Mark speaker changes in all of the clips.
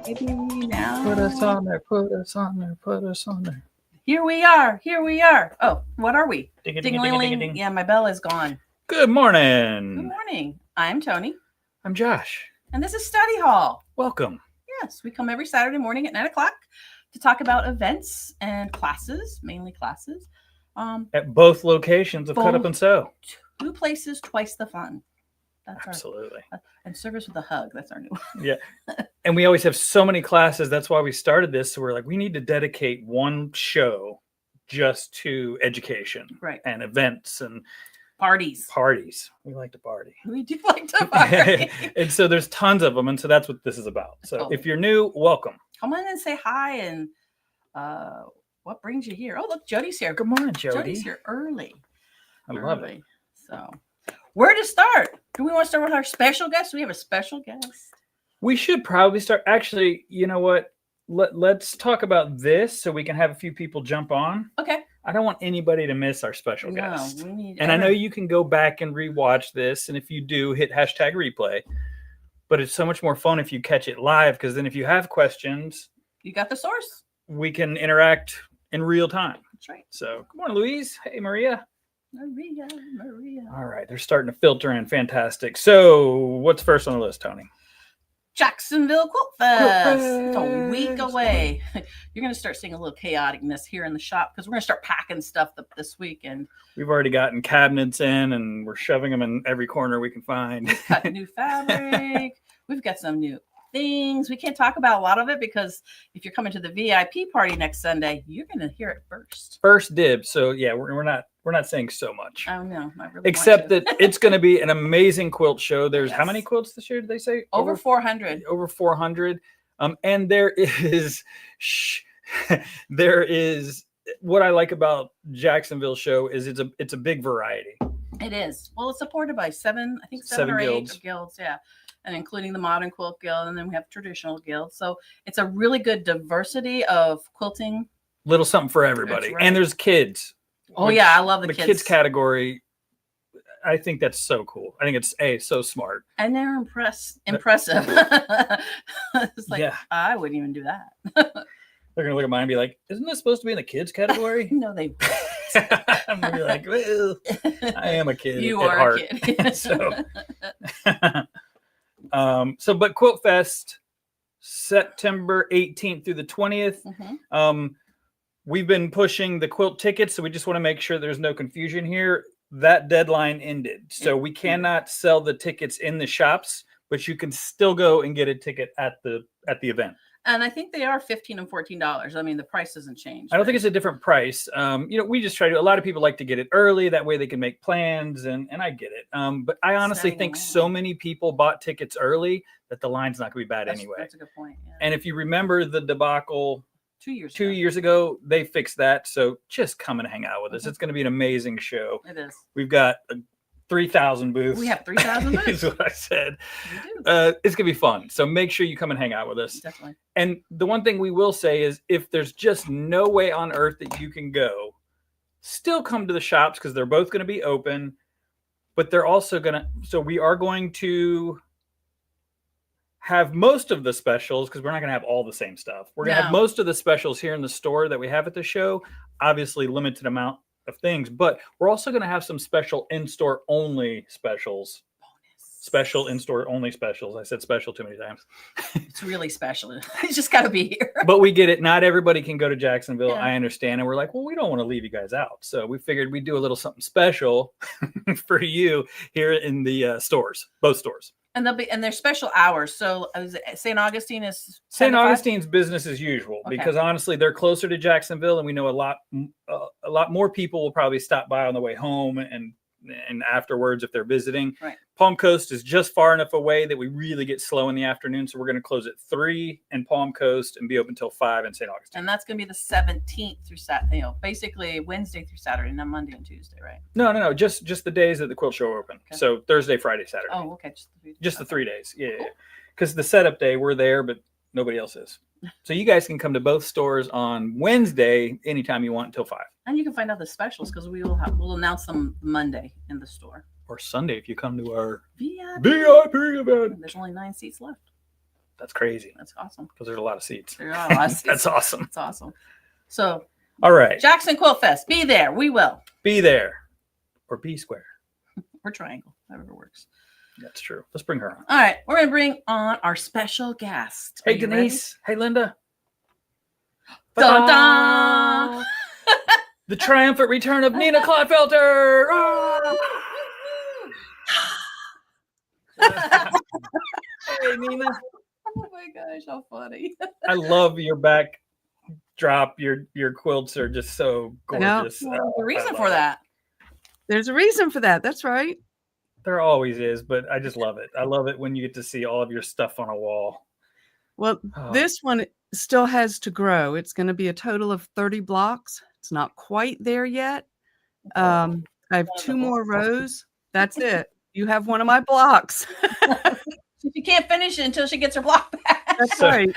Speaker 1: Maybe now.
Speaker 2: Put us on there, put us on there, put us on there.
Speaker 1: Here we are. Here we are. Oh, what are we?
Speaker 2: Ding,
Speaker 1: Ding, ding, ding, ding. Yeah, my bell is gone.
Speaker 2: Good morning.
Speaker 1: Good morning. I'm Toni.
Speaker 2: I'm Josh.
Speaker 1: And this is Study Hall.
Speaker 2: Welcome.
Speaker 1: Yes, we come every Saturday morning at 9 o'clock to talk about events and classes, mainly classes.
Speaker 2: At both locations of Cut Up and Sew.
Speaker 1: 2 places, twice the fun. That's
Speaker 2: Absolutely.
Speaker 1: And service with a hug. That's our new one.
Speaker 2: Yeah. And we always have so many classes. That's why we started this. So we're like, we need to dedicate one show just to education.
Speaker 1: Right.
Speaker 2: And events and
Speaker 1: parties.
Speaker 2: We like to party.
Speaker 1: We do like to party.
Speaker 2: And so there's tons of them. And so that's what this is about. So if you're new, welcome.
Speaker 1: Come on and say hi. And what brings you here? Oh, look, Jody's here.
Speaker 2: Good morning, Jody.
Speaker 1: Jody's here early.
Speaker 2: I love it.
Speaker 1: So where to start? Do we want to start with our special guest? We have a special guest.
Speaker 2: We should probably start. Actually, you know what? Let's talk about this so we can have a few people jump on.
Speaker 1: Okay.
Speaker 2: I don't want anybody to miss our special guest.
Speaker 1: We need
Speaker 2: and I know you can go back and rewatch this. And if you do, hit #replay. But it's so much more fun if you catch it live, because then if you have questions,
Speaker 1: you got the source.
Speaker 2: We can interact in real time.
Speaker 1: That's right.
Speaker 2: So come on, Louise. Hey, Maria.
Speaker 1: Maria.
Speaker 2: All right. They're starting to filter in. Fantastic. So what's first on the list, Toni?
Speaker 1: Jacksonville Quilt Fest. It's a week away. You're going to start seeing a little chaoticness here in the shop because we're going to start packing stuff this weekend.
Speaker 2: We've already gotten cabinets in and we're shoving them in every corner we can find.
Speaker 1: We've got new fabric. We've got some new things. We can't talk about a lot of it because if you're coming to the VIP party next Sunday, you're going to hear it first.
Speaker 2: First dibs. So yeah, we're not saying so much.
Speaker 1: Oh no, I really
Speaker 2: except that it's going to be an amazing quilt show. There's how many quilts this year? Did they say
Speaker 1: over 400?
Speaker 2: Over 400. And there is what I like about Jacksonville show is it's a big variety.
Speaker 1: It is. Well, it's supported by seven or eight guilds. Yeah. And including the Modern Quilt Guild, and then we have traditional guilds. So it's a really good diversity of quilting.
Speaker 2: Little something for everybody. Right. And there's kids.
Speaker 1: Oh yeah, I love the
Speaker 2: kids category. I think that's so cool. I think it's so smart.
Speaker 1: And they're impressive. It's like, I wouldn't even do that.
Speaker 2: They're gonna look at mine and be like, "Isn't this supposed to be in the kids category?"
Speaker 1: No, they won't.
Speaker 2: I'm gonna be like, well, I am a kid.
Speaker 1: You are
Speaker 2: heart.
Speaker 1: A kid.
Speaker 2: But Quilt Fest, September 18th through the 20th.
Speaker 1: Mm-hmm.
Speaker 2: We've been pushing the quilt tickets, so we just want to make sure there's no confusion here. That deadline ended, so we cannot sell the tickets in the shops, but you can still go and get a ticket at the event.
Speaker 1: And I think they are $15 and $14. I mean, the price doesn't change.
Speaker 2: I don't think it's a different price. We just try to. A lot of people like to get it early. That way they can make plans, and I get it. But I honestly think so many people bought tickets early that the line's not going to be bad anyway.
Speaker 1: That's a good point. Yeah.
Speaker 2: And if you remember the debacle
Speaker 1: 2 years
Speaker 2: ago, they fixed that. So just come and hang out with us. It's going to be an amazing show.
Speaker 1: It is.
Speaker 2: We've got 3,000 booths.
Speaker 1: We have 3,000 booths.
Speaker 2: Is what I said. It's going to be fun. So make sure you come and hang out with us.
Speaker 1: Definitely.
Speaker 2: And the one thing we will say is if there's just no way on earth that you can go, still come to the shops because they're both going to be open. But they're also we are going to have most of the specials because we're not going to have all the same stuff. We're going to have most of the specials here in the store that we have at the show. Obviously, limited amount of things, but we're also going to have some special in-store only specials. Special in-store only specials. I said special too many times.
Speaker 1: It's really special. It's just got to be here.
Speaker 2: But we get it. Not everybody can go to Jacksonville. Yeah. I understand. And we're like, well, we don't want to leave you guys out. So we figured we'd do a little something special for you here in the stores, both stores.
Speaker 1: And they're special hours. So St. Augustine is
Speaker 2: St. Augustine's business as usual, because honestly, they're closer to Jacksonville, and we know a lot more people will probably stop by on the way home and afterwards if they're visiting.
Speaker 1: Right.
Speaker 2: Palm Coast is just far enough away that we really get slow in the afternoon, so we're going to close at 3 in Palm Coast and be open till 5 in St. Augustine.
Speaker 1: And that's going to be the 17th through Saturday, basically Wednesday through Saturday, not Monday and Tuesday, right?
Speaker 2: No, just the days that the quilt show open. Okay. So Thursday, Friday, Saturday.
Speaker 1: Oh, okay.
Speaker 2: Just the 3 days. Yeah. Because the setup day, we're there, but nobody else is. So you guys can come to both stores on Wednesday anytime you want until 5.
Speaker 1: And you can find out the specials because we'll announce them Monday in the store.
Speaker 2: Or Sunday if you come to our
Speaker 1: VIP
Speaker 2: event.
Speaker 1: There's only 9 seats left.
Speaker 2: That's crazy.
Speaker 1: That's awesome.
Speaker 2: Because there's a lot of seats.
Speaker 1: There are a lot of seats.
Speaker 2: That's awesome.
Speaker 1: That's awesome. So,
Speaker 2: all right.
Speaker 1: Jackson Quilt Fest. Be there. We will.
Speaker 2: Be there. Or be square.
Speaker 1: Or triangle. However works.
Speaker 2: That's true. Let's bring her on.
Speaker 1: All right. We're going to bring on our special guest.
Speaker 2: Hey, Denise. Ready? Hey, Linda.
Speaker 1: Dun, dun.
Speaker 2: The triumphant return of Nina Clodfelter. Oh! Hey, Nina.
Speaker 1: Oh my gosh, how funny.
Speaker 2: I love your backdrop. Your quilts are just so gorgeous.
Speaker 1: Yeah. There's a reason for that.
Speaker 3: There's a reason for that. That's right.
Speaker 2: There always is, but I just love it. I love it when you get to see all of your stuff on a wall.
Speaker 3: Well, this one still has to grow. It's going to be a total of 30 blocks. It's not quite there yet. I have 2 more rows. That's it. You have one of my blocks.
Speaker 1: She can't finish it until she gets her block back.
Speaker 3: That's right.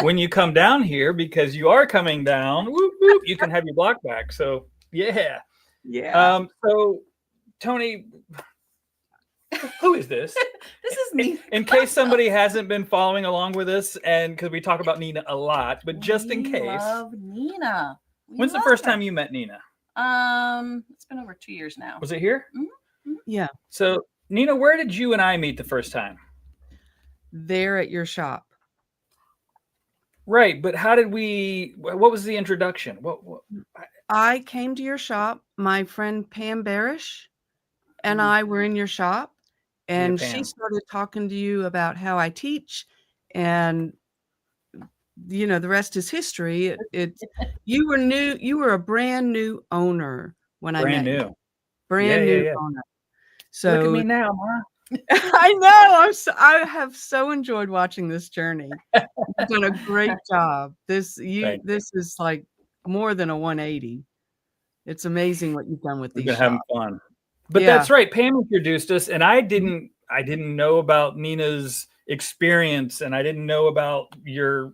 Speaker 2: When you come down here, because you are coming down, whoop, whoop, you can have your block back. So yeah.
Speaker 3: Yeah.
Speaker 2: So Toni, who is this?
Speaker 1: This is me.
Speaker 2: In case somebody hasn't been following along with us, and because we talk about Nina a lot, but just in case.
Speaker 1: Love Nina.
Speaker 2: When's the first time you met Nina?
Speaker 1: It's been over 2 years now.
Speaker 2: Was it here?
Speaker 1: Mm-hmm.
Speaker 3: Yeah.
Speaker 2: So Nina, where did you and I meet the first time?
Speaker 3: There at your shop.
Speaker 2: Right, but how did we? What was the introduction? What?
Speaker 3: I came to your shop. My friend Pam Barish and I were in your shop, and she started talking to you about how I teach, and you know the rest is history. You were new. You were a brand new owner when I met you. Brand new owner. So
Speaker 2: look at me now, Ma.
Speaker 3: I know. I have so enjoyed watching this journey. You've done a great job. This is like more than a 180. It's amazing what you've done with these.
Speaker 2: We've been having fun. But that's right. Pam introduced us, and I didn't know about Nina's experience, and I didn't know about your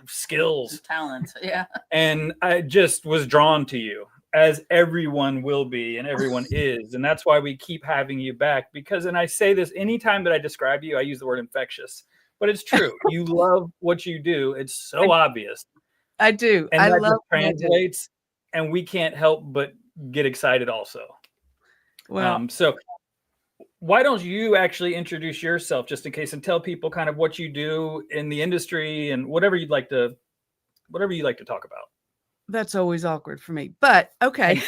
Speaker 2: skills,
Speaker 1: talent. Yeah.
Speaker 2: And I just was drawn to you, as everyone will be, and everyone is, and that's why we keep having you back. Because, and I say this anytime that I describe you, I use the word infectious, but it's true. You love what you do. It's so obvious.
Speaker 3: I do.
Speaker 2: And I love translates, and we can't help but get excited also. Well, so why don't you actually introduce yourself, just in case, and tell people kind of what you do in the industry and whatever you'd like to talk about.
Speaker 3: That's always awkward for me, but okay.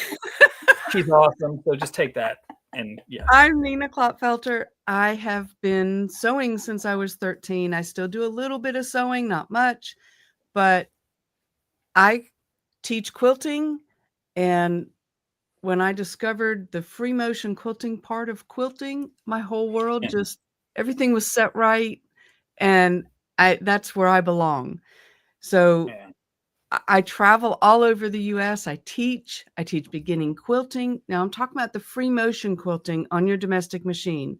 Speaker 2: She's awesome. So just take that. And yeah.
Speaker 3: I'm Nina Clodfelter. I have been sewing since I was 13. I still do a little bit of sewing, not much, but I teach quilting. And when I discovered the free motion quilting part of quilting, my whole world everything was set right. And that's where I belong. So I travel all over the US. I teach beginning quilting. Now I'm talking about the free motion quilting on your domestic machine.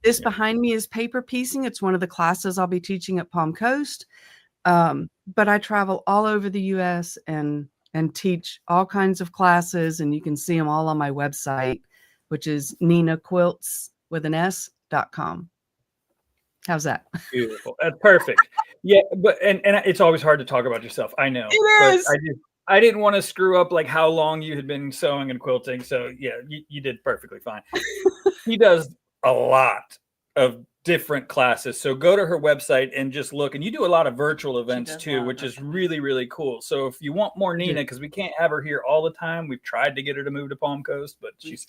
Speaker 3: This behind me is paper piecing. It's one of the classes I'll be teaching at Palm Coast. But I travel all over the US and teach all kinds of classes, and you can see them all on my website, which is ninaquilts.com. How's that?
Speaker 2: Beautiful. That's perfect. Yeah, but and it's always hard to talk about yourself. I know.
Speaker 3: It is.
Speaker 2: I didn't want to screw up like how long you had been sewing and quilting. So yeah, you did perfectly fine. He does a lot of different classes. So go to her website and just look. And you do a lot of virtual events too, which is really, really cool. So if you want more Nina, because we can't have her here all the time. We've tried to get her to move to Palm Coast, but she keeps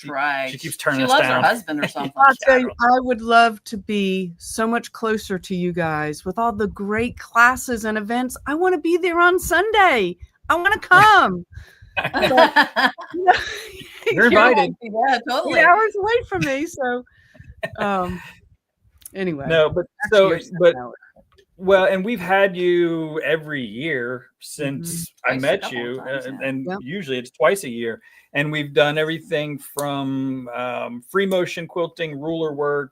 Speaker 2: turning us down.
Speaker 1: She loves her husband or something.
Speaker 3: I'll tell you, I would love to be so much closer to you guys with all the great classes and events. I want to be there on Sunday. I want to come.
Speaker 2: You're invited.
Speaker 1: Yeah, totally.
Speaker 3: 8 hours away from me. So anyway.
Speaker 2: No, well, and we've had you every year since I met you, and usually it's twice a year. And we've done everything from free motion quilting, ruler work.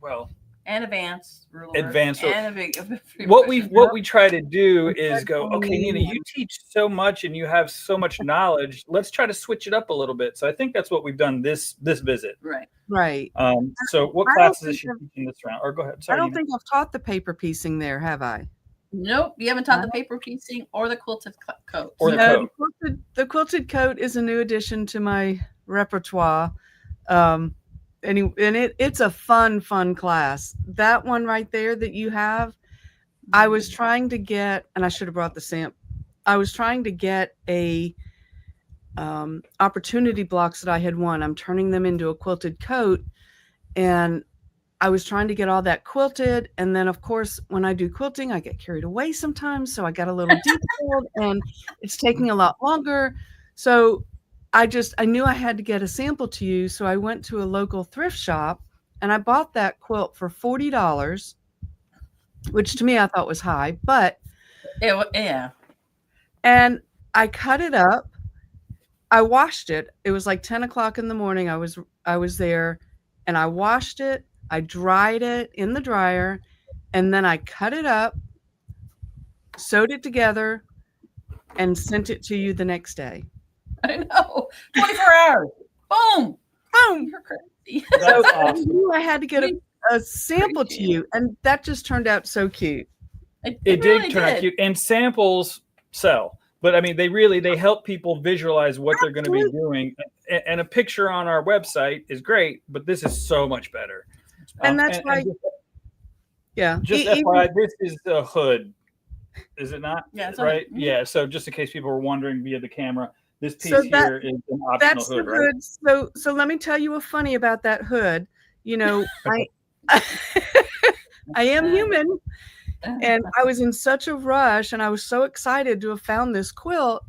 Speaker 2: Well,
Speaker 1: and advanced ruler.
Speaker 2: Advanced ruler.
Speaker 1: And a big.
Speaker 2: What we try to do is go, okay, Nina, you teach so much and you have so much knowledge. Let's try to switch it up a little bit. So I think that's what we've done this visit.
Speaker 1: Right.
Speaker 3: Right.
Speaker 2: So what classes is she teaching this round? Or go ahead. Sorry,
Speaker 3: I don't
Speaker 2: Nina.
Speaker 3: think I've taught the paper piecing there, have I?
Speaker 1: Nope, you haven't taught the paper piecing or the quilted coat.
Speaker 2: Or the coat.
Speaker 3: The quilted coat is a new addition to my repertoire. It's a fun class. That one right there that you have, I was trying to get, and I should have brought the sample. I was trying to get a opportunity blocks that I had won. I'm turning them into a quilted coat, and I was trying to get all that quilted. And then, of course, when I do quilting, I get carried away sometimes. So I got a little detailed, and it's taking a lot longer. So I knew I had to get a sample to you. So I went to a local thrift shop and I bought that quilt for $40, which to me I thought was high, but
Speaker 1: yeah.
Speaker 3: And I cut it up. I washed it. It was like 10 o'clock in the morning. I was there, and I washed it. I dried it in the dryer, and then I cut it up, sewed it together, and sent it to you the next day.
Speaker 1: I know. 24 hours. Boom.
Speaker 3: Boom.
Speaker 1: You're crazy.
Speaker 3: So I knew I had to get a sample to you, and that just turned out so cute.
Speaker 2: It really did turn out cute, and samples sell. But I mean, they help people visualize what they're going to be doing. And a picture on our website is great, but this is so much better.
Speaker 3: And that's why,
Speaker 2: Just FYI, this is the hood, is it not?
Speaker 1: Yeah,
Speaker 2: right.
Speaker 1: Mm-hmm.
Speaker 2: Yeah. So just in case people were wondering via the camera, this piece here is an optional
Speaker 3: that's
Speaker 2: hood,
Speaker 3: the
Speaker 2: right?
Speaker 3: hood. So let me tell you a funny about that hood. You know, I am human. And I was in such a rush, and I was so excited to have found this quilt.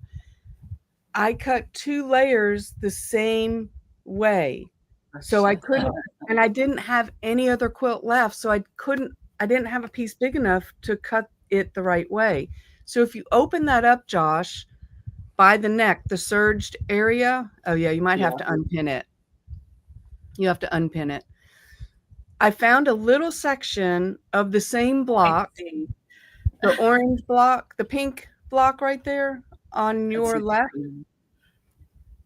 Speaker 3: I cut 2 layers the same way. So I couldn't, and I didn't have any other quilt left. So I didn't have a piece big enough to cut it the right way. So if you open that up, Josh, by the neck, the serged area, oh yeah, you might have to unpin it. You have to unpin it. I found a little section of the same block, the orange block, the pink block right there on your left.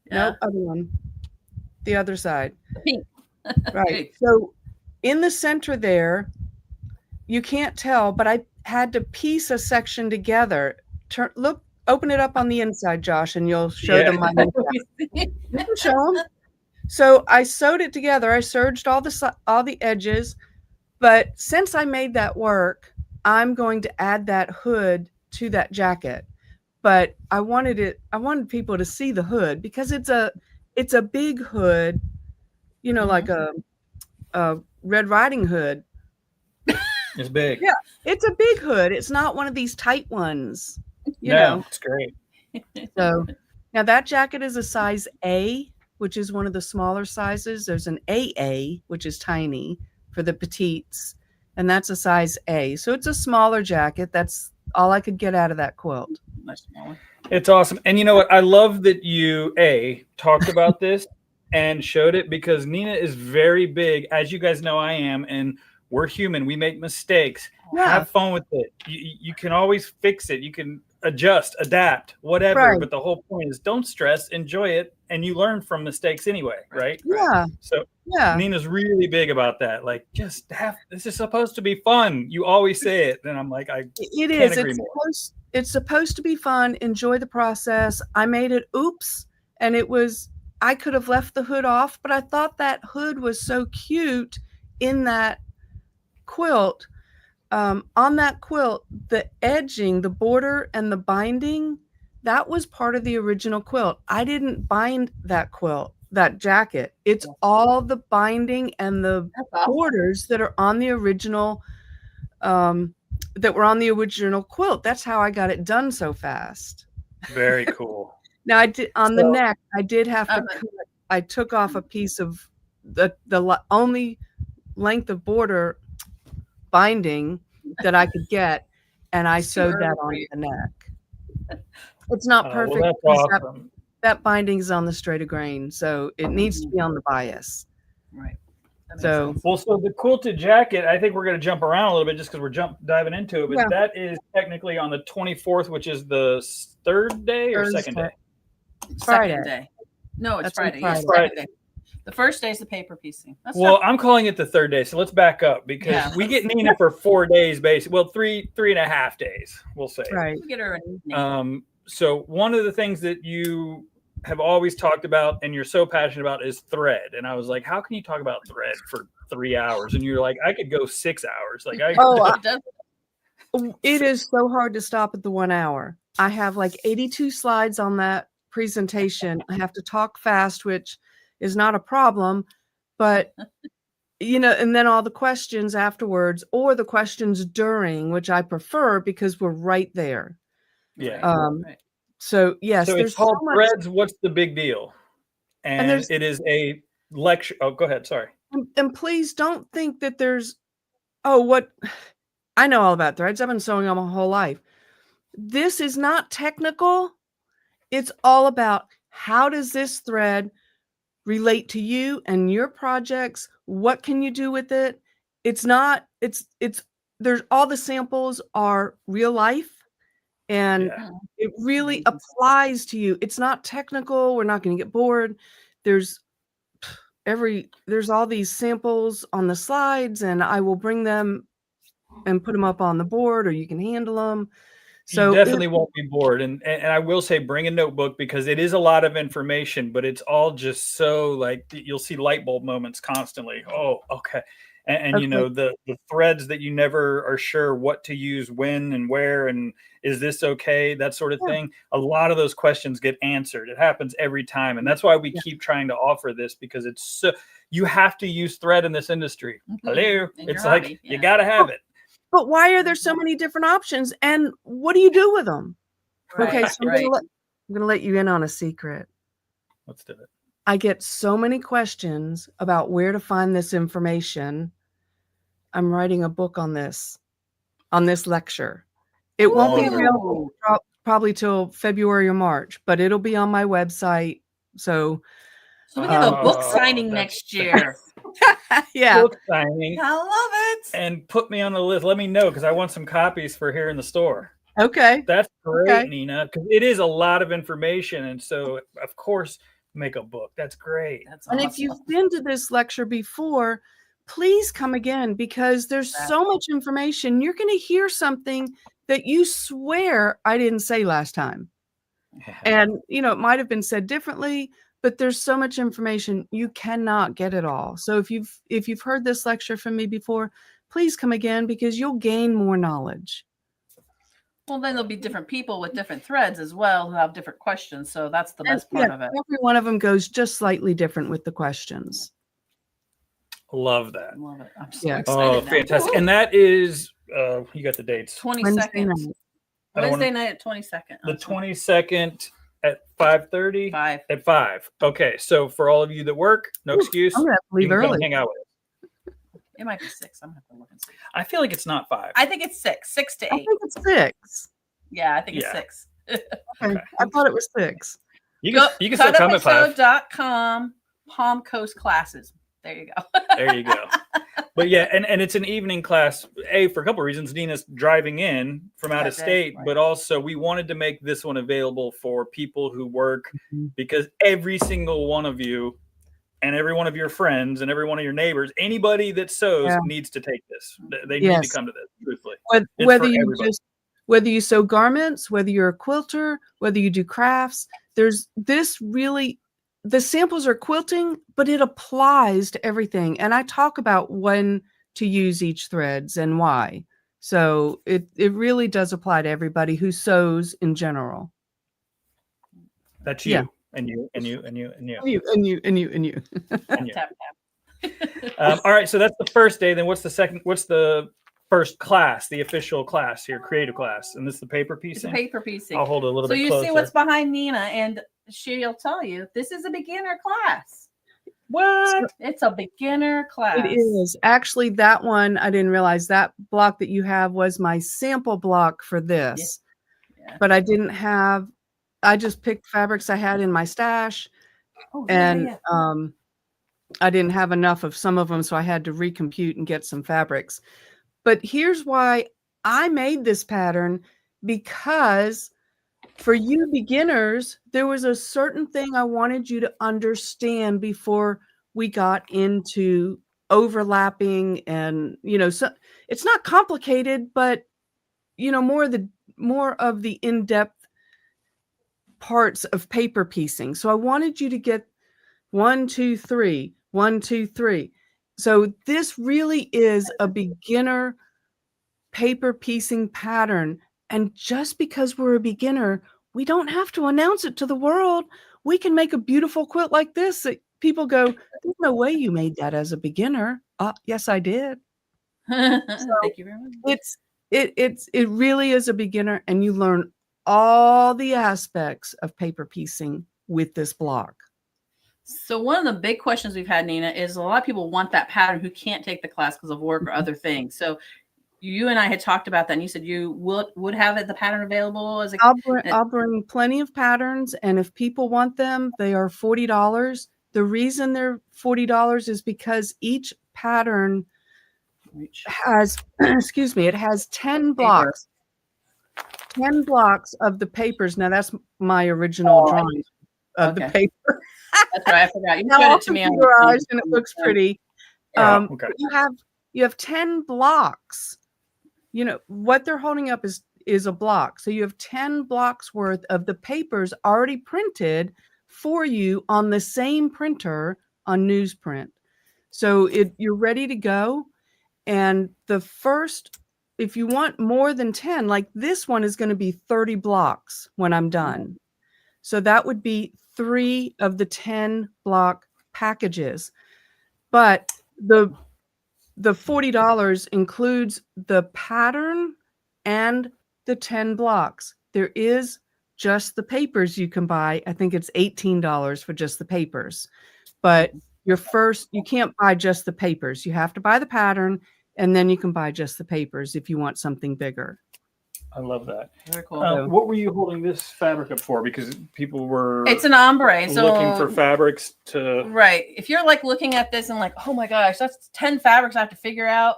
Speaker 1: Yeah.
Speaker 3: Nope, other one. The other side.
Speaker 1: Pink.
Speaker 3: Right. So in the center there, you can't tell, but I had to piece a section together. Open it up on the inside, Josh, and you'll show them my You can show them. So I sewed it together. I serged all the edges, but since I made that work, I'm going to add that hood to that jacket. But I wanted people to see the hood because it's a big hood, you know, like a Red Riding Hood.
Speaker 2: It's big.
Speaker 3: Yeah, it's a big hood. It's not one of these tight ones. You
Speaker 2: No,
Speaker 3: know,
Speaker 2: it's great.
Speaker 3: So now that jacket is a size A, which is one of the smaller sizes. There's an AA, which is tiny for the petites, and that's a size A. So it's a smaller jacket. That's all I could get out of that quilt.
Speaker 1: Much smaller.
Speaker 2: It's awesome. And you know what? I love that you, talked about this and showed it, because Nina is very big. As you guys know, I am, and we're human. We make mistakes.
Speaker 3: Yeah.
Speaker 2: Have fun with it. You can always fix it. You can adjust, adapt, whatever.
Speaker 3: Right.
Speaker 2: But the whole point is don't stress, enjoy it, and you learn from mistakes anyway, right?
Speaker 3: Yeah.
Speaker 2: So
Speaker 3: Yeah.
Speaker 2: Nina's really big about that. Like, just this is supposed to be fun. You always say it. And I'm like,
Speaker 3: It
Speaker 2: can't
Speaker 3: is.
Speaker 2: agree more.
Speaker 3: It's supposed to be fun. Enjoy the process. I made it and I could have left the hood off, but I thought that hood was so cute in that quilt. On that quilt, the edging, the border, and the binding, that was part of the original quilt. I didn't bind that jacket. It's all the binding and the borders that are on the original, that were on the original quilt. That's how I got it done so fast.
Speaker 2: Very cool.
Speaker 3: Now the neck, I did have to cut. I took off a piece of the only length of border binding that I could get, and I sewed that on the neck. It's not perfect.
Speaker 2: Well, that's awesome.
Speaker 3: That binding is on the straight of grain, so it needs to be on the bias.
Speaker 1: Right. That makes
Speaker 3: So
Speaker 1: sense.
Speaker 2: Well, so the quilted jacket, I think we're going to jump around a little bit just because we're diving into it. But
Speaker 3: Yeah.
Speaker 2: that is technically on the 24th, which is the third day or second
Speaker 3: Thursday.
Speaker 2: day?
Speaker 3: Friday.
Speaker 1: Second day. No, it's
Speaker 3: That's on
Speaker 1: Friday. Yes,
Speaker 3: Friday.
Speaker 1: second day. The first day is the paper piecing. That's
Speaker 2: Well, I'm calling it the third day, so let's back up because
Speaker 1: Yeah.
Speaker 2: we get Nina for 4 days, basically. Well, three and a half days, we'll say.
Speaker 3: Right.
Speaker 1: we get her an evening.
Speaker 2: So one of the things that you have always talked about and you're so passionate about is thread. And I was like, how can you talk about thread for 3 hours? And you're like, I could go 6 hours. Like,
Speaker 1: It does.
Speaker 3: It is so hard to stop at the 1 hour. I have like 82 slides on that presentation. I have to talk fast, which is not a problem, but and then all the questions afterwards or the questions during, which I prefer because we're right there.
Speaker 2: yeah.
Speaker 1: Right.
Speaker 3: So yes,
Speaker 2: So
Speaker 3: there's
Speaker 2: it's called
Speaker 3: so much.
Speaker 2: Threads. What's the big deal? And it is a lecture. Oh, go ahead. Sorry.
Speaker 3: And please don't think that what I know all about threads. I've been sewing them my whole life. This is not technical. It's all about how does this thread relate to you and your projects? What can you do with it? There's all the samples are real life and it really applies to you. It's not technical. We're not going to get bored. There's all these samples on the slides and I will bring them and put them up on the board or you can handle them. So
Speaker 2: you definitely won't be bored. And I will say bring a notebook because it is a lot of information, but it's all just so like you'll see light bulb moments constantly. Oh, okay. And
Speaker 3: Okay.
Speaker 2: the threads that you never are sure what to use when and where and is this okay, that sort of thing. A lot of those questions get answered. It happens every time. And that's why we keep trying to offer this because it's so you have to use thread in this indindustry. Hello. It's like
Speaker 1: hobby.
Speaker 2: you got to have it.
Speaker 3: But why are there so many different options? And what do you do with them?
Speaker 1: Right,
Speaker 3: Okay, so I'm going to let you in on a secret.
Speaker 2: Let's do it.
Speaker 3: I get so many questions about where to find this information. I'm writing a book on this lecture. It won't be available probably till February or March, but it'll be on my website. So
Speaker 1: we have a book signing next year.
Speaker 3: Yeah.
Speaker 2: Book signing.
Speaker 1: I love it.
Speaker 2: And put me on the list. Let me know because I want some copies for here in the store.
Speaker 3: Okay.
Speaker 2: That's great,
Speaker 3: Okay.
Speaker 2: Nina, because it is a lot of information. And so, of course, make a book. That's great.
Speaker 1: That's
Speaker 3: awesome. And if you've been to this lecture before, please come again because there's so much information. You're going to hear something that you swear I didn't say last time. And, it might have been said differently, but there's so much information you cannot get it all. So if you've heard this lecture from me before, please come again because you'll gain more knowledge.
Speaker 1: Well, then there'll be different people with different threads as well who have different questions. So that's the best part of it.
Speaker 3: Every one of them goes just slightly different with the questions.
Speaker 2: Love that.
Speaker 1: Love it. I'm so excited.
Speaker 2: Oh, fantastic. And that is, you got the dates.
Speaker 1: 22nd. Wednesday night at 22nd.
Speaker 2: The 22nd at 5:30?
Speaker 1: 5.
Speaker 2: At 5. Okay. So for all of you that work, no excuse.
Speaker 3: I'm going to have to leave early.
Speaker 2: Hang out with us.
Speaker 1: It might be 6. I'm going to have to look and see.
Speaker 2: I feel like it's not 5.
Speaker 1: I think it's 6. 6 to 8.
Speaker 3: I think it's 6.
Speaker 1: Yeah, I think it's 6.
Speaker 3: Okay. I thought it was 6.
Speaker 2: You can still come at 5.
Speaker 1: cutepisode.com, Palm Coast classes. There you go.
Speaker 2: There you go. But yeah, and it's an evening class, for a couple of reasons. Nina's driving in from out of state, but also we wanted to make this one available for people who work because every single one of you and every one of your friends and every one of your neighbors, anybody that sews needs to take this. They need to come to this, truthfully.
Speaker 3: Whether you sew garments, whether you're a quilter, whether you do crafts, the samples are quilting, but it applies to everything. And I talk about when to use each threads and why. So it really does apply to everybody who sews in general.
Speaker 2: That's you. Yeah. And you, and you, and you, and you.
Speaker 3: And you, and you, and you.
Speaker 2: And you. Tap, tap. All right. So that's the first day. Then what's the first class, the official class here, creative class? And this is the paper piecing?
Speaker 1: It's paper piecing.
Speaker 2: I'll hold it a little bit closer.
Speaker 1: So you see what's behind Nina, and she'll tell you, this is a beginner class.
Speaker 2: What?
Speaker 1: It's a beginner class.
Speaker 3: It is. Actually, that one, I didn't realize that block that you have was my sample block for this. Yeah. But I just picked fabrics I had in my stash. I didn't have enough of some of them, so I had to recompute and get some fabrics. But here's why I made this pattern, because for you beginners, there was a certain thing I wanted you to understand before we got into overlapping, and so it's not complicated, but more of the in-depth parts of paper piecing. So I wanted you to get 1, 2, 3, 1, 2, 3. So this really is a beginner paper piecing pattern. And just because we're a beginner, we don't have to announce it to the world. We can make a beautiful quilt like this that people go, there's no way you made that as a beginner. Yes, I did.
Speaker 1: Thank you very much.
Speaker 3: It really is a beginner, and you learn all the aspects of paper piecing with this block.
Speaker 1: So one of the big questions we've had, Nina, is a lot of people want that pattern who can't take the class because of work or other things. So you and I had talked about that, and you said you would have the pattern available as a.
Speaker 3: I'll bring plenty of patterns, and if people want them, they are $40. The reason they're $40 is because each pattern has, it has 10 blocks. 10 blocks of the papers. Now that's my original drawing of the paper.
Speaker 1: That's right. I forgot. You showed it to me,
Speaker 3: and it looks pretty.
Speaker 2: Okay.
Speaker 3: You have 10 blocks. What they're holding up is a block. So you have 10 blocks worth of the papers already printed for you on the same printer on newsprint. So you're ready to go. And if you want more than 10, like this one is going to be 30 blocks when I'm done. So that would be 3 of the 10 block packages. But the $40 includes the pattern and the 10 blocks. There is just the papers you can buy. I think it's $18 for just the papers. But you can't buy just the papers. You have to buy the pattern, and then you can buy just the papers if you want something bigger.
Speaker 2: I love that.
Speaker 1: Very cool.
Speaker 2: What were you holding this fabric up for? Because people were
Speaker 1: it's an ombre, so
Speaker 2: looking for fabrics to
Speaker 1: If you're like looking at this and like, oh my gosh, that's 10 fabrics I have to figure out.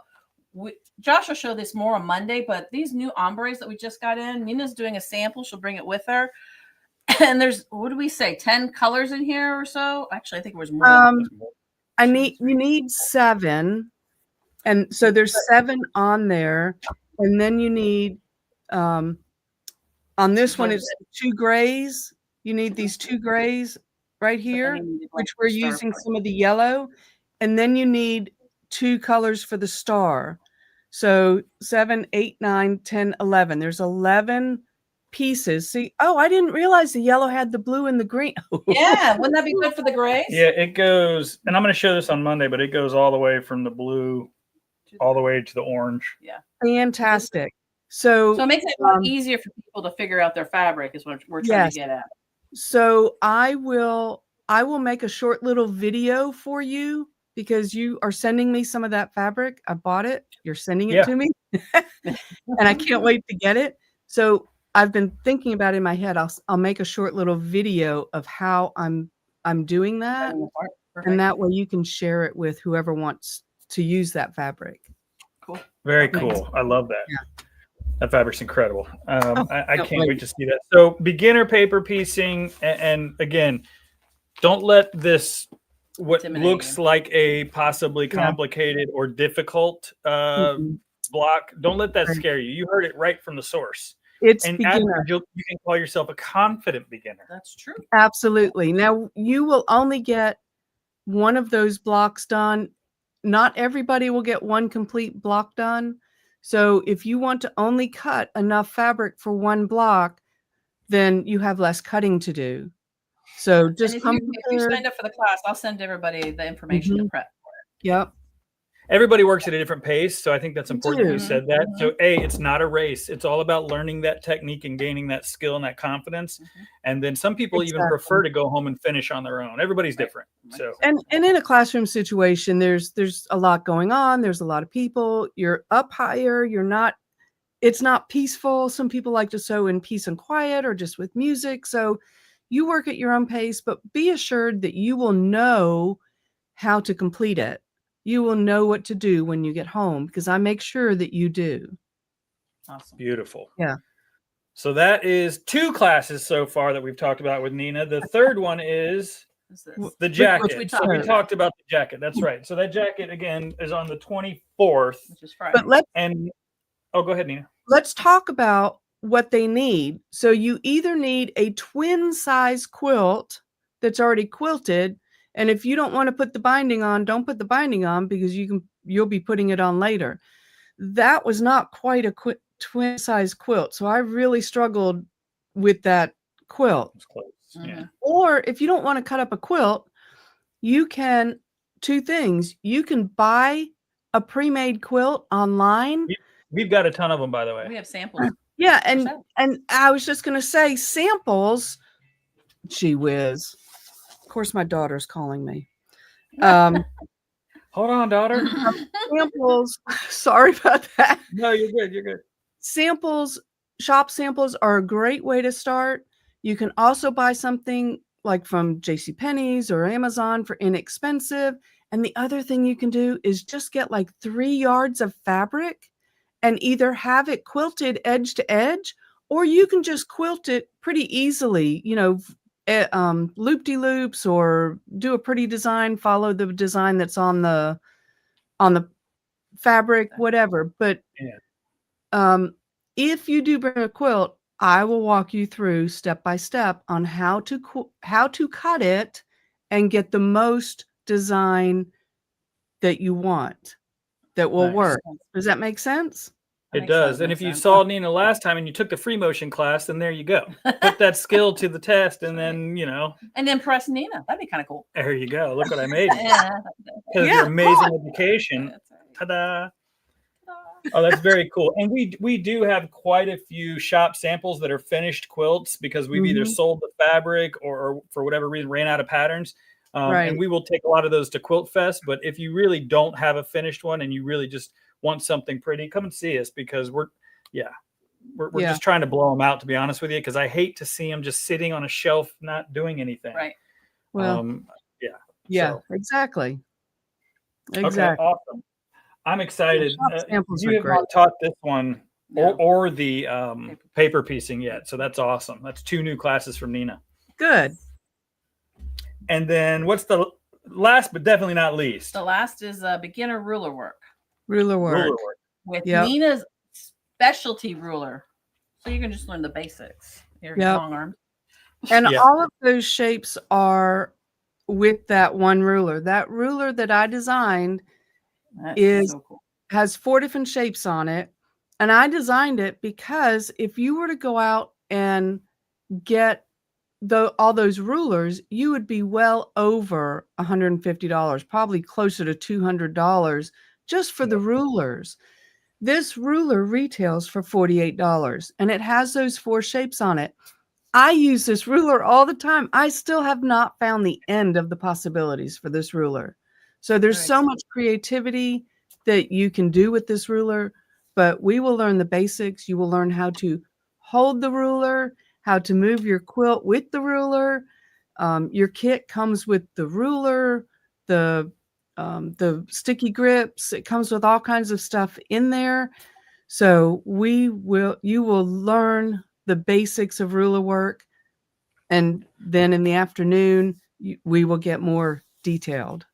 Speaker 1: Josh will show this more on Monday, but these new ombres that we just got in, Nina's doing a sample. She'll bring it with her. And there's, what do we say, 10 colors in here or so? Actually, I think it was more.
Speaker 3: You need 7. And so there's 7 on there. And then you need, on this one, it's 2 grays. You need these 2 grays right here, which we're using some of the yellow. And then you need 2 colors for the star. So 7, 8, 9, 10, 11. There's 11 pieces. See, I didn't realize the yellow had the blue and the green.
Speaker 1: Yeah, wouldn't that be good for the grays?
Speaker 2: Yeah, it goes, and I'm going to show this on Monday, but it goes all the way from the blue all the way to the orange.
Speaker 1: Yeah.
Speaker 3: Fantastic. So
Speaker 1: it makes it a lot easier for people to figure out their fabric is what we're trying to get at.
Speaker 3: So I will make a short little video for you, because you are sending me some of that fabric. I bought it. You're sending it to me. And I can't wait to get it. So I've been thinking about it in my head. I'll make a short little video of how I'm doing that. And that way you can share it with whoever wants to use that fabric.
Speaker 1: Cool.
Speaker 2: Very cool. I love that.
Speaker 3: Yeah.
Speaker 2: That fabric's incredible. I can't wait to see that. So beginner paper piecing, and again, don't let this what looks like a possibly complicated or difficult block. Don't let that scare you. You heard it right from the source.
Speaker 3: It's
Speaker 2: and
Speaker 3: beginner.
Speaker 2: You can call yourself a confident beginner.
Speaker 1: That's true.
Speaker 3: Absolutely. Now you will only get one of those blocks done. Not everybody will get one complete block done. So if you want to only cut enough fabric for one block, then you have less cutting to do. So just
Speaker 1: if you sign up for the class, I'll send everybody the information to prep for it.
Speaker 3: Yep.
Speaker 2: Everybody works at a different pace, so I think that's important that you said that. So it's not a race. It's all about learning that technique and gaining that skill and that confidence. And then some people even prefer to go home and finish on their own. Everybody's different. So
Speaker 3: and in a classroom situation, there's a lot going on. There's a lot of people. You're up higher. It's not peaceful. Some people like to sew in peace and quiet or just with music. So you work at your own pace, but be assured that you will know how to complete it. You will know what to do when you get home because I make sure that you do.
Speaker 1: Awesome.
Speaker 2: Beautiful.
Speaker 3: Yeah.
Speaker 2: So that is 2 classes so far that we've talked about with Nina. The third one is
Speaker 1: What's this?
Speaker 2: the jacket.
Speaker 1: we
Speaker 2: So we
Speaker 1: talked
Speaker 2: talked about the jacket. That's right. So that jacket again is on the 24th.
Speaker 1: Which is Friday.
Speaker 3: But let's
Speaker 2: And oh, go ahead, Nina.
Speaker 3: talk about what they need. So you either need a twin size quilt that's already quilted, and if you don't want to put the binding on, don't put the binding on because you'll be putting it on later. That was not quite a twin size quilt, so I really struggled with that quilt.
Speaker 2: It's close.
Speaker 1: Mhm.
Speaker 2: Yeah.
Speaker 3: Or if you don't want to cut up a quilt, you can 2 things. You can buy a pre-made quilt online.
Speaker 2: We've got a ton of them, by the way.
Speaker 1: We have samples.
Speaker 3: Yeah,
Speaker 1: sale.
Speaker 3: and I was just gonna say samples. Gee whiz. Of course, my daughter's calling me.
Speaker 2: Hold on, daughter.
Speaker 3: Samples. Sorry about that.
Speaker 2: No, you're good. You're good.
Speaker 3: Samples, shop samples are a great way to start. You can also buy something like from JCPenney's or Amazon for inexpensive. And the other thing you can do is just get like 3 yards of fabric and either have it quilted edge to edge, or you can just quilt it pretty easily, loop-de-loops, or do a pretty design, follow the design that's on the fabric, whatever. But if you do bring a quilt, I will walk you through step by step on how to cut it and get the most design that you want that will
Speaker 2: Nice.
Speaker 3: work. Does that make sense?
Speaker 2: It does. And if you saw Nina last time and you took the free motion class, then there you go. Put that skill to the test, and then
Speaker 1: and then press Nina. That'd be kind of cool.
Speaker 2: There you go. Look what I made.
Speaker 1: Yeah.
Speaker 2: Because of your amazing education.
Speaker 1: That's right.
Speaker 2: Ta-da. Oh, that's very cool. And we do have quite a few shop samples that are finished quilts because we've either sold the fabric or for whatever reason ran out of patterns.
Speaker 3: Right.
Speaker 2: And we will take a lot of those to Quilt Fest. But if you really don't have a finished one and you really just want something pretty, come and see us because we're just trying to blow them out, to be honest with you, because I hate to see them just sitting on a shelf not doing anything.
Speaker 1: Right.
Speaker 3: Well,
Speaker 2: yeah.
Speaker 3: Exactly.
Speaker 2: Okay, awesome. I'm excited.
Speaker 3: Samples
Speaker 2: You
Speaker 3: are
Speaker 2: have
Speaker 3: great.
Speaker 2: not taught this one
Speaker 1: No.
Speaker 2: or the paper piecing yet, so that's awesome. That's 2 new classes from Nina.
Speaker 3: Good.
Speaker 2: And then what's the last but definitely not least?
Speaker 1: The last is beginner ruler work
Speaker 3: Ruler work.
Speaker 2: Ruler work.
Speaker 1: with
Speaker 3: Yep.
Speaker 1: Nina's specialty ruler. So you can just learn the basics. Your
Speaker 3: Yep.
Speaker 1: long arm.
Speaker 3: And
Speaker 2: Yeah.
Speaker 3: all of those shapes are with that one ruler. That ruler that I designed
Speaker 1: That's so cool.
Speaker 3: has 4 different shapes on it. And I designed it because if you were to go out and get all those rulers, you would be well over $150, probably closer to $200 just for the rulers. This ruler retails for $48 and it has those 4 shapes on it. I use this ruler all the time. I still have not found the end of the possibilities for this ruler. So there's
Speaker 1: Very
Speaker 3: so much creativity that you can do with this ruler, but we will learn the basics. You will learn how to hold the ruler, how to move your quilt with the ruler. Your kit comes with the ruler, the sticky grips. It comes with all kinds of stuff in there. So you will learn the basics of ruler work. And then in the afternoon, we will get more detailed.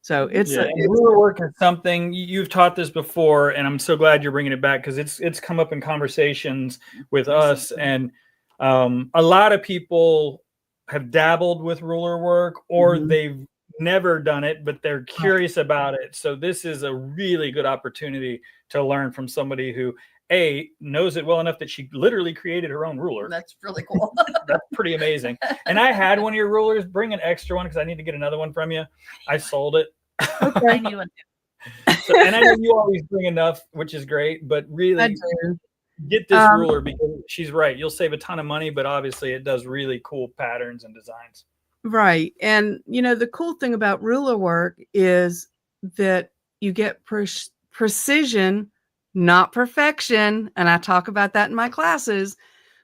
Speaker 3: So it's
Speaker 2: ruler work is something you've taught this before, and I'm so glad you're bringing it back because it's come up in conversations with us, and a lot of people have dabbled with ruler work or they've never done it, but they're curious about it. So this is a really good opportunity to learn from somebody who knows it well enough that she literally created her own ruler.
Speaker 1: That's really cool.
Speaker 2: That's pretty amazing. And I had one of your rulers. Bring an extra one because I need to get another one from you. I sold it.
Speaker 1: I need one too.
Speaker 2: And I know you always bring enough, which is great, but really get this ruler because she's right. You'll save a ton of money, but obviously it does really cool patterns and designs.
Speaker 3: Right. And, the cool thing about ruler work is that you get precision, not perfection. And I talk about that in my classes.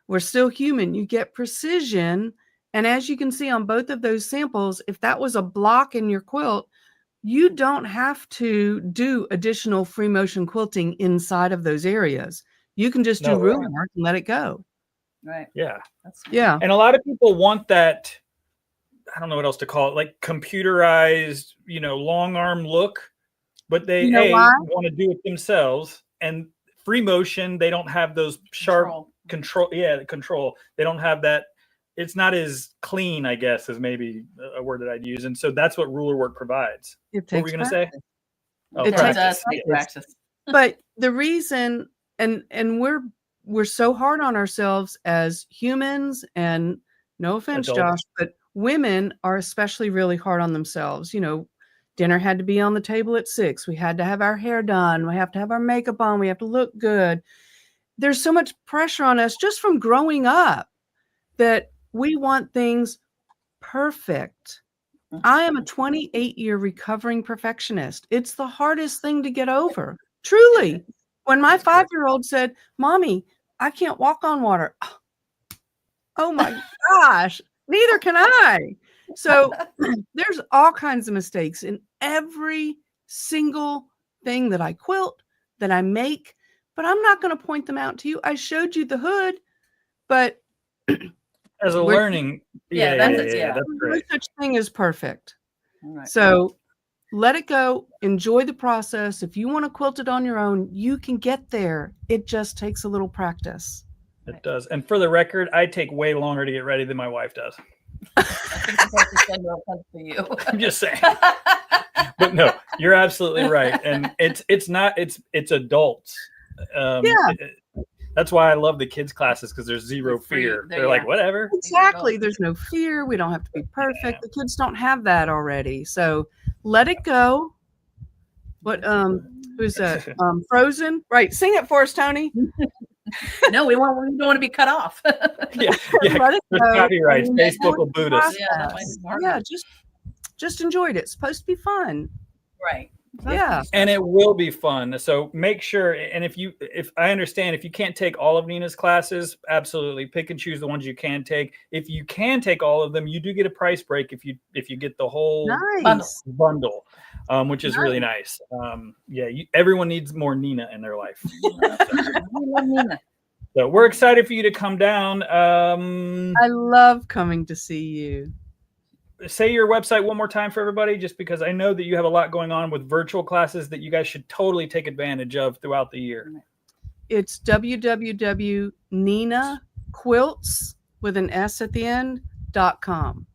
Speaker 3: We're still human. You get precision. And as you can see on both of those samples, if that was a block in your quilt, you don't have to do additional free motion quilting inside of those areas. You can just do
Speaker 2: No,
Speaker 3: ruler work and let it go.
Speaker 1: Right.
Speaker 2: Yeah.
Speaker 1: That's
Speaker 3: Yeah.
Speaker 2: And a lot of people want that, I don't know what else to call it, like computerized, long arm look, but they
Speaker 3: why?
Speaker 2: want to do it themselves. And free motion, they don't have those sharp control. Yeah, the control. They don't have that. It's not as clean, I guess, as maybe a word that I'd use. And so that's what ruler work provides.
Speaker 3: It takes
Speaker 2: What were you going to say? Oh,
Speaker 3: It
Speaker 1: It does
Speaker 3: takes
Speaker 1: take practice.
Speaker 3: But the reason, and we're so hard on ourselves as humans, and no offense,
Speaker 2: Adults.
Speaker 3: Josh, but women are especially really hard on themselves. Dinner had to be on the table at 6. We had to have our hair done. We have to have our makeup on. We have to look good. There's so much pressure on us just from growing up that we want things perfect. I am a 28-year recovering perfectionist. It's the hardest thing to get over. Truly. When my 5-year-old said, "Mommy, I can't walk on water." Oh my gosh, neither can I. So there's all kinds of mistakes in every single thing that I quilt, that I make, but I'm not going to point them out to you. I showed you the hood, but
Speaker 2: As a learning,
Speaker 1: that's
Speaker 2: that's
Speaker 3: there's no
Speaker 2: great.
Speaker 3: such thing as perfect.
Speaker 1: Right.
Speaker 3: So let it go. Enjoy the process. If you want to quilt it on your own, you can get there. It just takes a little practice.
Speaker 2: It does. And for the record, I take way longer to get ready than my wife does.
Speaker 1: I think I'm supposed to send no offense to you.
Speaker 2: I'm just saying. But no, you're absolutely right. And it's adults. That's why I love the kids classes, because there's zero
Speaker 1: It's free.
Speaker 2: fear.
Speaker 1: There
Speaker 2: They're
Speaker 1: you
Speaker 2: like,
Speaker 1: go.
Speaker 2: whatever.
Speaker 3: Exactly. There's no fear. We don't have to be perfect.
Speaker 2: Yeah.
Speaker 3: The kids don't have that already. So let it go. What who's that? Frozen? Right. Sing it for us, Tony.
Speaker 1: No, we don't want to be cut off.
Speaker 2: Yeah.
Speaker 3: Let it
Speaker 2: There's
Speaker 3: go.
Speaker 2: copyrights.
Speaker 3: I mean,
Speaker 2: Facebook will boot us.
Speaker 1: Yeah, that might be hard.
Speaker 3: Yeah, just enjoyed it. It's supposed to be fun.
Speaker 1: Right.
Speaker 3: Yeah.
Speaker 2: And it will be fun. So make sure, and if I understand, if you can't take all of Nina's classes, absolutely pick and choose the ones you can take. If you can take all of them, you do get a price break if you get the whole
Speaker 3: Nice.
Speaker 2: bundle, which is really nice. Everyone needs more Nina in their life.
Speaker 1: I love Nina.
Speaker 2: So we're excited for you to come down.
Speaker 3: I love coming to see you.
Speaker 2: Say your website one more time for everybody, just because I know that you have a lot going on with virtual classes that you guys should totally take advantage of throughout the year.
Speaker 3: It's www.ninaquilts with an S at the end.com.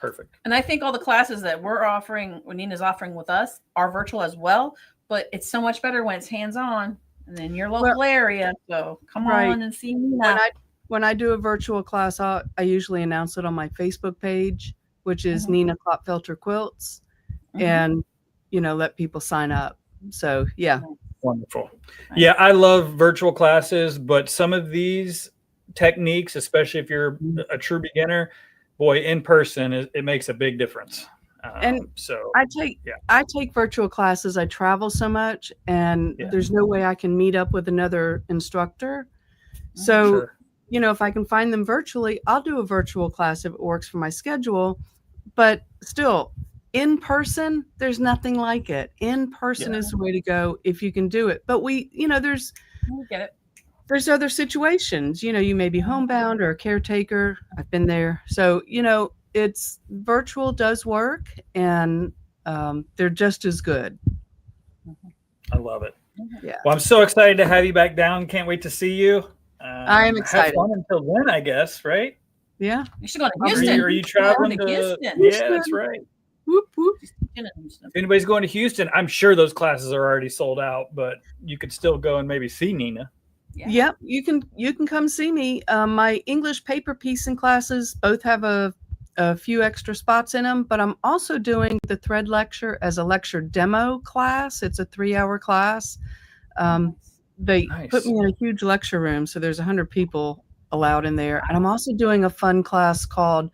Speaker 2: Perfect.
Speaker 1: And I think all the classes that we're offering, or Nina's offering with us, are virtual as well. But it's so much better when it's hands-on and in your local area. So come on and see Nina.
Speaker 3: When I do a virtual class, I usually announce it on my Facebook page, which is Nina Klopfelter Quilts, and let people sign up. So yeah.
Speaker 2: Wonderful. Yeah, I love virtual classes, but some of these techniques, especially if you're a true beginner, boy, in person, it makes a big difference.
Speaker 3: And
Speaker 2: so
Speaker 3: I take virtual classes. I travel so much, and there's no way I can meet up with another instructor. So, if I can find them virtually, I'll do a virtual class if it works for my schedule. But still, in person, there's nothing like it. In person is the way to go if you can do it. But there's other situations. You may be homebound or a caretaker. I've been there. So, it's virtual does work, and they're just as good.
Speaker 2: I love it.
Speaker 3: Yeah.
Speaker 2: Well, I'm so excited to have you back down. Can't wait to see you.
Speaker 3: I am excited.
Speaker 2: Have fun until then, I guess, right?
Speaker 3: Yeah.
Speaker 1: You should go to Houston.
Speaker 2: Are you traveling to
Speaker 1: Houston?
Speaker 2: Yeah, that's right.
Speaker 3: Whoop, whoop.
Speaker 2: If anybody's going to Houston, I'm sure those classes are already sold out, but you could still go and maybe see Nina.
Speaker 3: Yep, you can come see me. My English paper piecing classes both have a few extra spots in them, but I'm also doing the thread lecture as a lecture demo class. It's a 3-hour class. They put me in a huge lecture room, so there's 100 people allowed in there. And I'm also doing a fun class called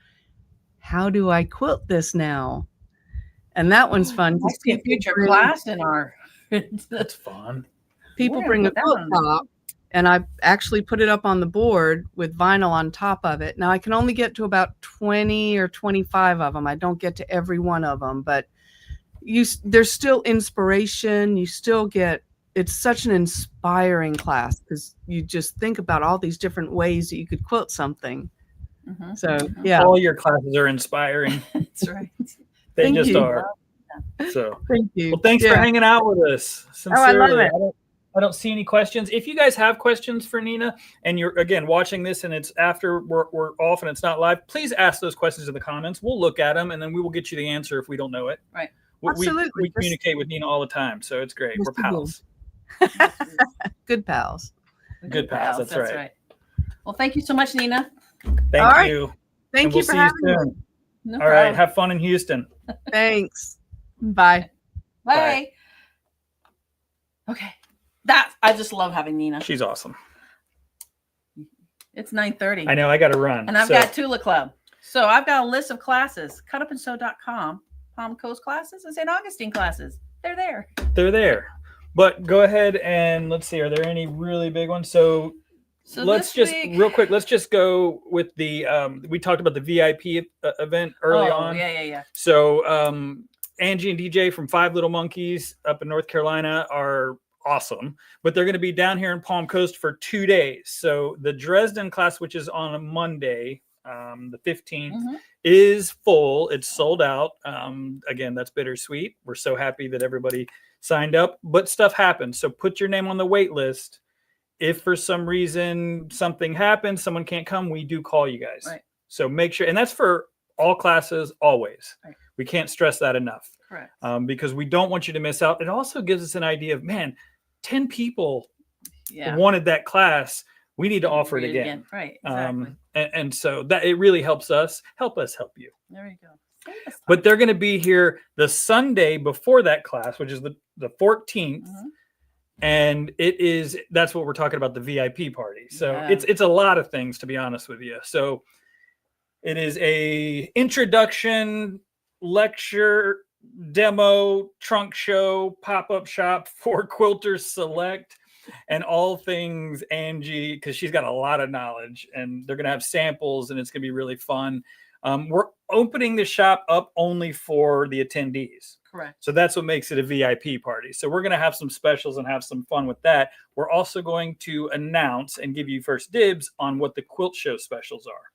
Speaker 3: How Do I Quilt This Now? And that one's fun.
Speaker 1: I see a future class in our.
Speaker 2: That's fun.
Speaker 3: People bring a quilt top, and I actually put it up on the board with vinyl on top of it. Now I can only get to about 20 or 25 of them. I don't get to every one of them, but there's still inspiration. You still get, it's such an inspiring class because you just think about all these different ways that you could quilt something. So yeah,
Speaker 2: all your classes are inspiring.
Speaker 1: That's right.
Speaker 2: They
Speaker 3: Thank
Speaker 2: just
Speaker 3: you.
Speaker 2: are. So
Speaker 3: thank you.
Speaker 2: well, thanks for hanging out with us.
Speaker 3: I love
Speaker 2: Sincerely.
Speaker 3: it.
Speaker 2: I don't see any questions. If you guys have questions for Nina and you're again watching this and it's after we're off and it's not live, please ask those questions in the comments. We'll look at them and then we will get you the answer if we don't know it.
Speaker 1: Right.
Speaker 3: Absolutely.
Speaker 2: We communicate with Nina all the time, so it's great.
Speaker 3: Yes,
Speaker 2: We're pals.
Speaker 3: Good pals.
Speaker 2: Good pals. That's right.
Speaker 1: Well, thank you so much, Nina.
Speaker 2: Thank
Speaker 3: All right.
Speaker 2: you.
Speaker 3: Thank
Speaker 2: And
Speaker 3: you
Speaker 2: we'll
Speaker 3: for
Speaker 2: see
Speaker 3: having me.
Speaker 2: soon.
Speaker 1: No
Speaker 2: All right.
Speaker 1: problem.
Speaker 2: Have fun in Houston.
Speaker 3: Thanks. Bye.
Speaker 1: Bye. Okay. I just love having Nina.
Speaker 2: She's awesome.
Speaker 1: It's 9:30.
Speaker 2: I know. I got to run.
Speaker 1: And I've got Tula Club. So I've got a list of classes. Cutupandsew.com. Palm Coast classes and St. Augustine classes. They're there.
Speaker 2: They're there. But go ahead and let's see. Are there any really big ones? So let's just real quick. Let's just go with the. We talked about the VIP event early on.
Speaker 1: Yeah.
Speaker 2: So Angie and DJ from Five Little Monkeys up in North Carolina are awesome, but they're going to be down here in Palm Coast for 2 days. So the Dresden class, which is on a Monday, the 15th, is full. It's sold out. Again, that's bittersweet. We're so happy that everybody signed up, but stuff happens. So put your name on the wait list. If for some reason something happens, someone can't come, we do call you guys.
Speaker 1: Right.
Speaker 2: So make sure, and that's for all classes always.
Speaker 1: Right.
Speaker 2: We can't stress that enough.
Speaker 1: Correct.
Speaker 2: Because we don't want you to miss out. It also gives us an idea of, man, 10 people wanted that class. We need to offer it again.
Speaker 1: Right. Exactly.
Speaker 2: And so that it really helps us. Help us help you.
Speaker 1: There you go.
Speaker 2: But they're going to be here the Sunday before that class, which is the 14th. And that's what we're talking about, the VIP party. So it's a lot of things, to be honest with you. So it is a introduction, lecture, demo, trunk show, pop-up shop for Quilters Select, and all things Angie, because she's got a lot of knowledge, and they're going to have samples, and it's going to be really fun. We're opening the shop up only for the attendees.
Speaker 1: Correct.
Speaker 2: So that's what makes it a VIP party. So we're going to have some specials and have some fun with that. We're also going to announce and give you first dibs on what the Quilt Show specials are.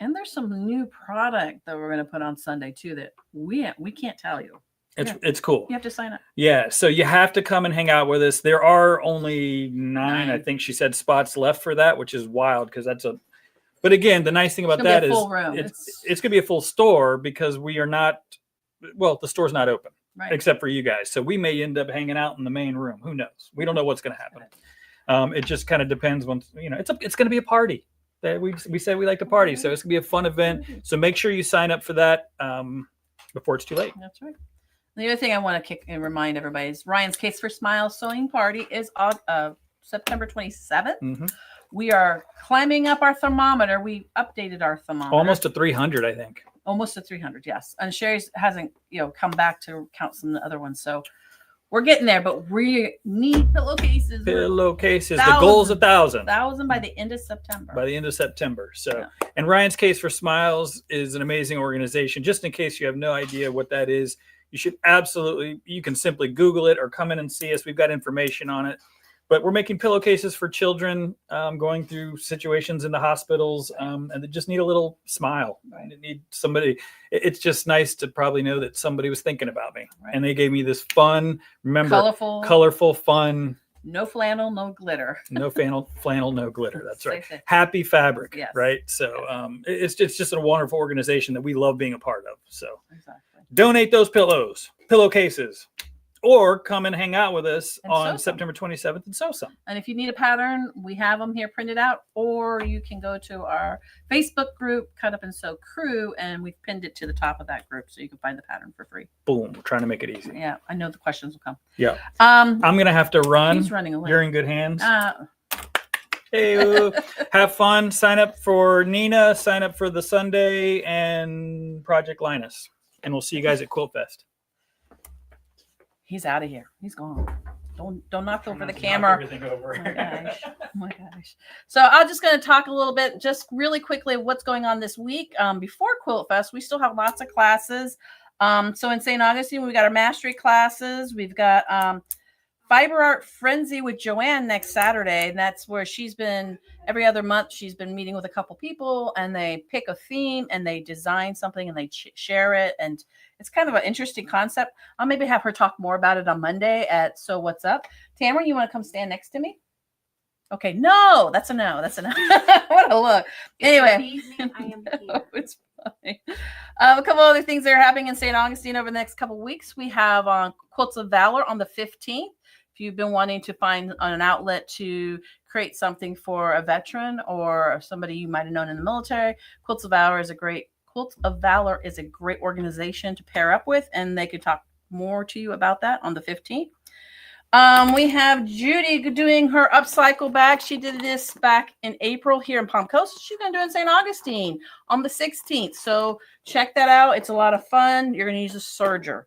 Speaker 1: And there's some new product that we're going to put on Sunday too that we can't tell you.
Speaker 2: It's cool.
Speaker 1: You have to sign up.
Speaker 2: Yeah, so you have to come and hang out with us. There are only 9, I think she said, spots left for that, which is wild because that's a. But again, the nice thing about that is it's going to be a full store because we are not. Well, the store's not open except for you guys, so we may end up hanging out in the main room. Who knows? We don't know what's going to happen. It just kind of depends when it's going to be a party. We said we like to party, so it's gonna be a fun event. So make sure you sign up for that before it's too late.
Speaker 1: That's right. The other thing I want to remind everybody is Ryan's Case for Smiles sewing party is on September 27th. We are climbing up our thermometer. We updated our thermometer
Speaker 2: almost to 300, I think.
Speaker 1: Almost to 300, yes. And Sherry's hasn't come back to count some of the other ones, so. We're getting there, but we need pillowcases.
Speaker 2: Pillowcases. The goal's 1,000.
Speaker 1: 1,000 by the end of September.
Speaker 2: By the end of September. So, and Ryan's Case for Smiles is an amazing organization. Just in case you have no idea what that is, you should you can simply Google it or come in and see us. We've got information on it. But we're making pillowcases for children going through situations in the hospitals and they just need a little smile. Right. They need somebody. It's just nice to probably know that somebody was thinking about me. Right. And they gave me this fun, colorful, fun.
Speaker 1: No flannel, no glitter.
Speaker 2: No flannel, no glitter. That's right. Happy fabric. Yes. Right. So it's just a wonderful organization that we love being a part of. So donate those pillowcases. Or come and hang out with us on September 27th and sew some.
Speaker 1: And if you need a pattern, we have them here printed out. Or you can go to our Facebook group, Cut Up and Sew Crew, and we've pinned it to the top of that group so you can find the pattern for free.
Speaker 2: Boom. We're trying to make it easy.
Speaker 1: Yeah, I know the questions will come.
Speaker 2: Yeah. I'm going to have to run.
Speaker 1: He's running away.
Speaker 2: You're in good hands. Hey, have fun. Sign up for Nina. Sign up for the Sunday and Project Linus. And we'll see you guys at Quilt Fest.
Speaker 1: He's out of here. He's gone. Don't knock over the camera.
Speaker 2: Everything over.
Speaker 1: Oh my gosh. So I'm just going to talk a little bit, just really quickly, what's going on this week. Before Quilt Fest, we still have lots of classes. So in St. Augustine, we've got our mastery classes. We've got Fiber Art Frenzy with Joanne next Saturday. And that's where she's been every other month. She's been meeting with a couple people, and they pick a theme and they design something and they share it. And it's kind of an interesting concept. I'll maybe have her talk more about it on Monday at So What's Up. Tamara, you want to come stand next to me? Okay, no, that's a no. That's a no. What a look. Anyway,
Speaker 4: I am here.
Speaker 1: it's fine. A couple other things that are happening in St. Augustine over the next couple of weeks. We have Quilts of Valor on the 15th. If you've been wanting to find an outlet to create something for a veteran or somebody you might have known in the military, Quilts of Valor is a great organization to pair up with, and they could talk more to you about that on the 15th. We have Judy doing her upcycle bag. She did this back in April here in Palm Coast. She's going to do it in St. Augustine on the 16th. So check that out. It's a lot of fun. You're going to use a serger.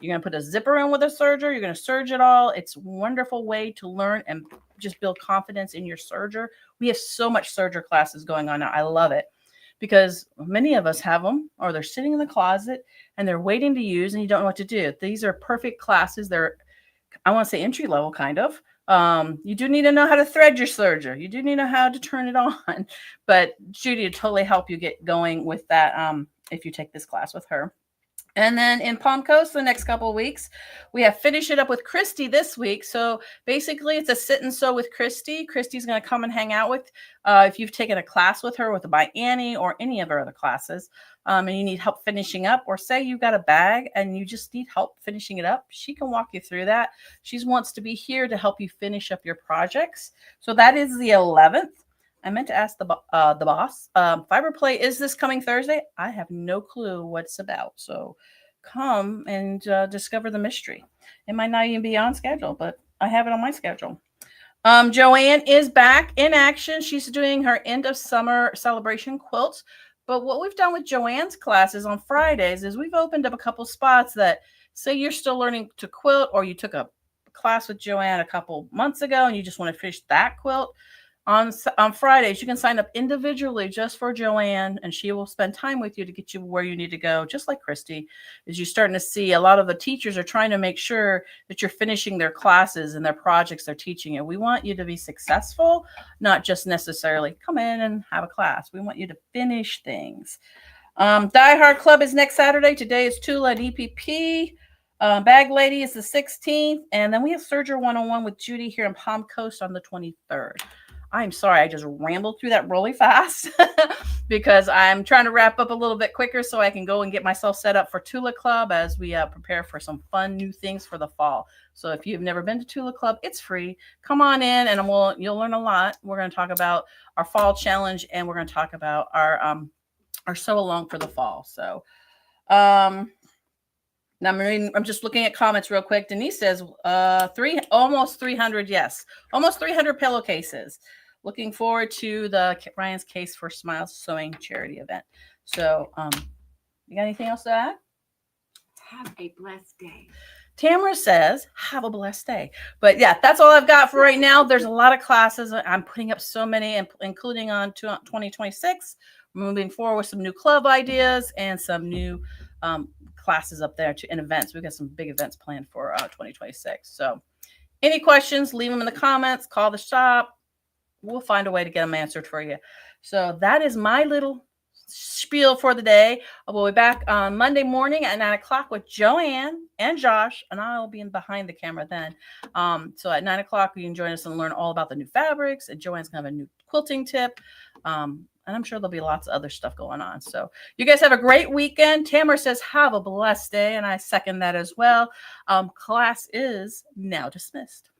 Speaker 1: You're going to put a zipper in with a serger. You're going to serge it all. It's a wonderful way to learn and just build confidence in your serger. We have so much serger classes going on now. I love it because many of us have them, or they're sitting in the closet and they're waiting to use and you don't know what to do. These are perfect classes. They're, I want to say, entry level kind of. You do need to know how to thread your serger. You do need to know how to turn it on. But Judy will totally help you get going with that if you take this class with her. And then in Palm Coast, the next couple of weeks, we have Finish It Up with Christy this week. So basically, it's a sit and sew with Christy. Christy's going to come and hang out with, if you've taken a class with her with by Annie or any of her other classes, and you need help finishing up, or say you've got a bag and you just need help finishing it up, she can walk you through that. She wants to be here to help you finish up your projects. So that is the 11th. I meant to ask the boss. Fiber Play is this coming Thursday. I have no clue what it's about. So come and discover the mystery. It might not even be on schedule, but I have it on my schedule. Joanne is back in action. She's doing her end of summer celebration quilts. But what we've done with Joanne's classes on Fridays is we've opened up a couple spots that, say you're still learning to quilt, or you took a class with Joanne a couple months ago and you just want to finish that quilt. On Fridays, you can sign up individually just for Joanne, and she will spend time with you to get you where you need to go, just like Christy. As you're starting to see, a lot of the teachers are trying to make sure that you're finishing their classes and their projects they're teaching you. We want you to be successful, not just necessarily come in and have a class. We want you to finish things. Die Hard Club is next Saturday. Today is Tula at EPP. Bag Lady is the 16th. And then we have Serger 101 with Judy here in Palm Coast on the 23rd. I'm sorry, I just rambled through that really fast because I'm trying to wrap up a little bit quicker so I can go and get myself set up for Tula Club as we prepare for some fun new things for the fall. So if you've never been to Tula Club, it's free. Come on in and you'll learn a lot. We're going to talk about our fall challenge, and we're going to talk about our sew along for the fall. So now I'm just looking at comments real quick. Denise says almost 300. Yes, almost 300 pillowcases. Looking forward to the Ryan's Case for Smiles Sewing charity event. So, you got anything else to add?
Speaker 4: Have a blessed day.
Speaker 1: Tamara says, have a blessed day. But yeah, that's all I've got for right now. There's a lot of classes. I'm putting up so many, including on 2026. Moving forward with some new club ideas and some new classes up there and events. We've got some big events planned for 2026. So any questions, leave them in the comments, call the shop. We'll find a way to get them answered for you. So that is my little spiel for the day. We'll be back on Monday morning at 9 o'clock with Joanne and Josh, and I'll be behind the camera then. So at 9 o'clock, you can join us and learn all about the new fabrics, and Joanne's going to have a new quilting tip. And I'm sure there'll be lots of other stuff going on. So you guys have a great weekend. Tamara says, have a blessed day. And I second that as well. Class is now dismissed.